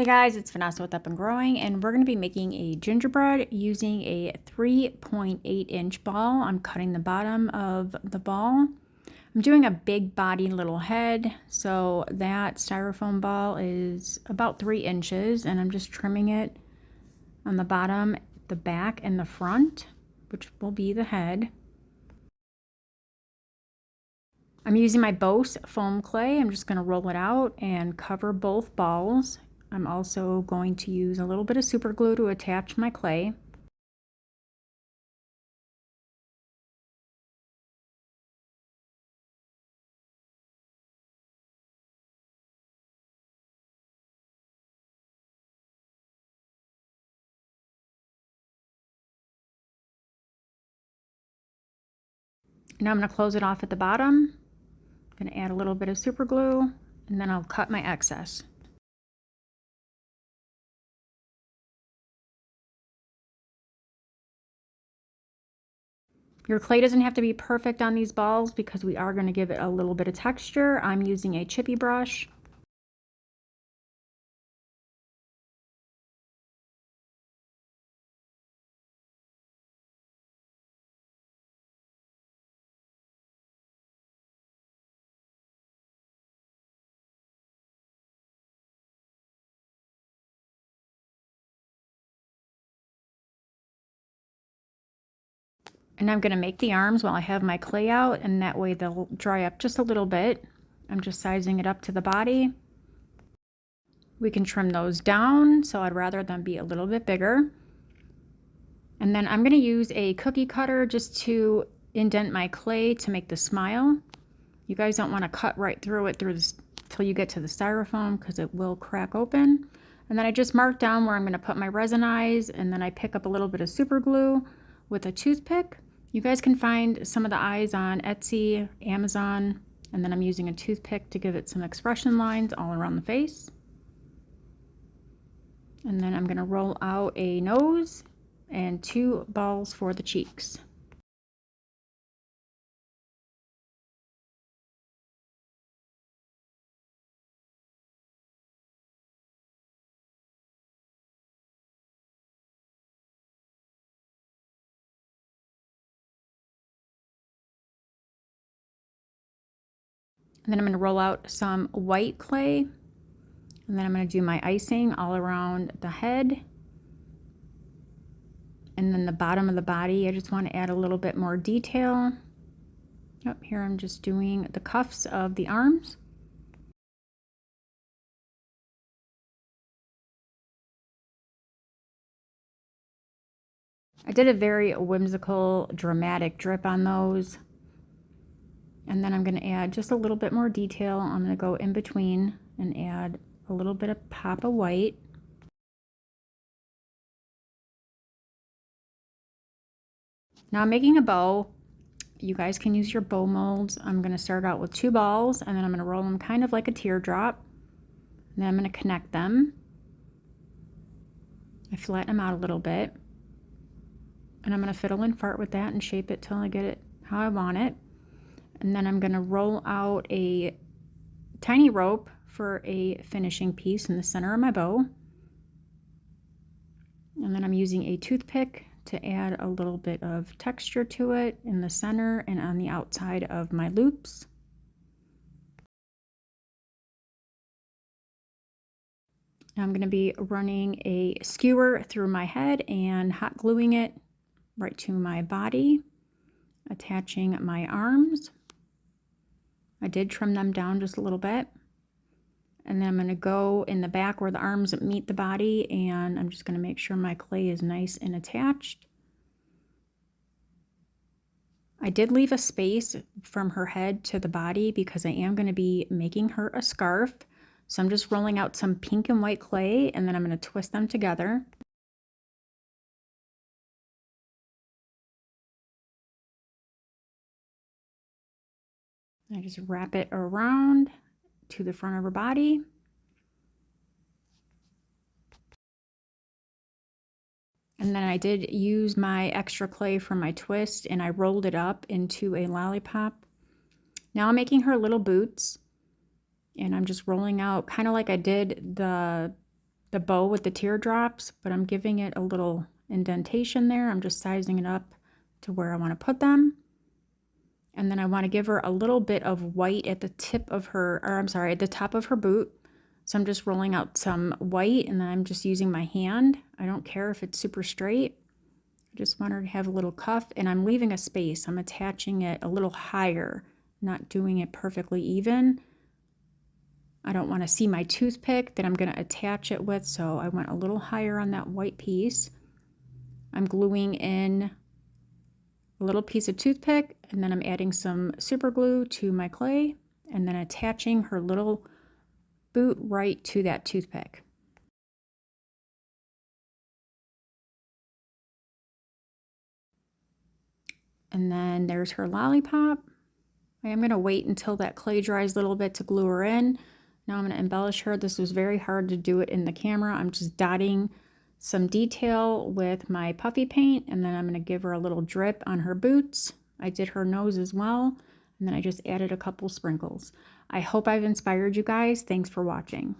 Hey guys, it's Vanessa with Up and Growing, and we're going to be making a gingerbread using a 3.8-inch ball. I'm cutting the bottom of the ball. I'm doing a big body, little head, so that styrofoam ball is about 3 inches, and I'm just trimming it on the bottom, the back, and the front, which will be the head. I'm using my Bose foam clay. I'm just going to roll it out and cover both balls. I'm also going to use a little bit of super glue to attach my clay. Now I'm going to close it off at the bottom. I'm going to add a little bit of super glue, and then I'll cut my excess. Your clay doesn't have to be perfect on these balls because we are going to give it a little bit of texture. I'm using a chippy brush. And I'm going to make the arms while I have my clay out, and that way they'll dry up just a little bit. I'm just sizing it up to the body. We can trim those down, so I'd rather them be a little bit bigger. And then I'm going to use a cookie cutter just to indent my clay to make the smile. You guys don't want to cut right through it till you get to the styrofoam because it will crack open. And then I just mark down where I'm going to put my resin eyes, and then I pick up a little bit of super glue with a toothpick. You guys can find some of the eyes on Etsy, Amazon, and then I'm using a toothpick to give it some expression lines all around the face. And then I'm going to roll out a nose and 2 balls for the cheeks. And then I'm going to roll out some white clay, and then I'm going to do my icing all around the head. And then the bottom of the body, I just want to add a little bit more detail. Up here I'm just doing the cuffs of the arms. I did a very whimsical, dramatic drip on those. And then I'm going to add just a little bit more detail. I'm going to go in between and add a little bit of pop of white. Now I'm making a bow. You guys can use your bow molds. I'm going to start out with 2 balls, and then I'm going to roll them kind of like a teardrop. And then I'm going to connect them. I flatten them out a little bit. And I'm going to fiddle and fart with that and shape it till I get it how I want it. And then I'm going to roll out a tiny rope for a finishing piece in the center of my bow. And then I'm using a toothpick to add a little bit of texture to it in the center and on the outside of my loops. I'm going to be running a skewer through my head and hot gluing it right to my body, attaching my arms. I did trim them down just a little bit. And then I'm going to go in the back where the arms meet the body, and I'm just going to make sure my clay is nice and attached. I did leave a space from her head to the body because I am going to be making her a scarf. So I'm just rolling out some pink and white clay, and then I'm going to twist them together. I just wrap it around to the front of her body. And then I did use my extra clay from my twist, and I rolled it up into a lollipop. Now I'm making her little boots, and I'm just rolling out kind of like I did the the bow with the teardrops, but I'm giving it a little indentation there. I'm just sizing it up to where I want to put them. And then I want to give her a little bit of white at the tip of her, or I'm sorry, at the top of her boot. So I'm just rolling out some white, and then I'm just using my hand. I don't care if it's super straight. I just want her to have a little cuff, and I'm leaving a space. I'm attaching it a little higher, not doing it perfectly even. I don't want to see my toothpick that I'm going to attach it with, so I went a little higher on that white piece. I'm gluing in a little piece of toothpick, and then I'm adding some super glue to my clay, and then attaching her little boot right to that toothpick. And then there's her lollipop. I am going to wait until that clay dries a little bit to glue her in. Now I'm going to embellish her. This was very hard to do it in the camera. I'm just dotting some detail with my puffy paint, and then I'm going to give her a little drip on her boots. I did her nose as well, and then I just added a couple sprinkles. I hope I've inspired you guys. Thanks for watching.